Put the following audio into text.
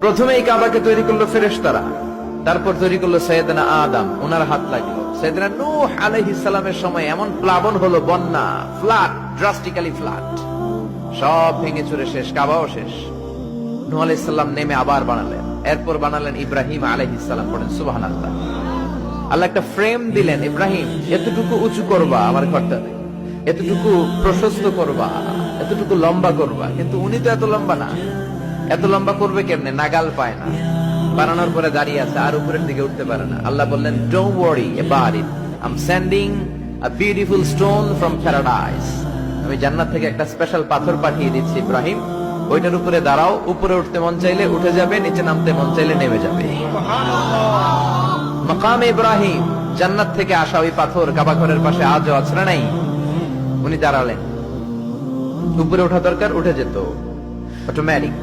প্রথমেই কাবাকে তৈরি করলো ফেরেশতারা, তারপর তৈরি করলো সৈয়দনা আদম, ওনার হাত লাগলো। সৈয়দনা নূহ আলাইহিস সালামের সময় এমন প্লাবন হলো, বন্যা, ফ্লাড, ড্রাস্টিক্যালি ফ্লাড, সব ভেঙে চুরে শেষ, কাবাও শেষ। নূহ আলাইহিস সালাম নেমে আবার বানালেন, এরপর বানালেন ইব্রাহিম আলাইহিস সালাম। পড়েন সুবহানাল্লাহ। আল্লাহ একটা ফ্রেম দিলেন, ইব্রাহিম এতটুকু উঁচু করবা আমার ঘরটা, এতটুকু প্রশস্ত করবা, এতটুকু লম্বা করবা। কিন্তু উনি তো এত লম্বা না, এত লম্বা করবে কেমনে? নাগাল পায় না, বানানোর পরে দাঁড়িয়ে আছে, আর উপরের দিকে উঠতে পারে না। আল্লাহ বললেন, don't worry about it, I am sending a beautiful stone from paradise. আমি জান্নাত থেকে একটা স্পেশাল পাথর পাঠিয়ে দিচ্ছি ইব্রাহিম, ওইটার উপরে দাঁড়াও, উপরে উঠতে মন চাইলে উঠে যাবে, নিচে নামতে মন চাইলে নেমে যাবে। মাকাম ইব্রাহিম, জান্নাত থেকে আসা ওই পাথর কাবা ঘরের পাশে আজও আছে না নাই? উনি দাঁড়ালেন, উপরে ওঠা দরকার, উঠে যেত অটোমেটিক।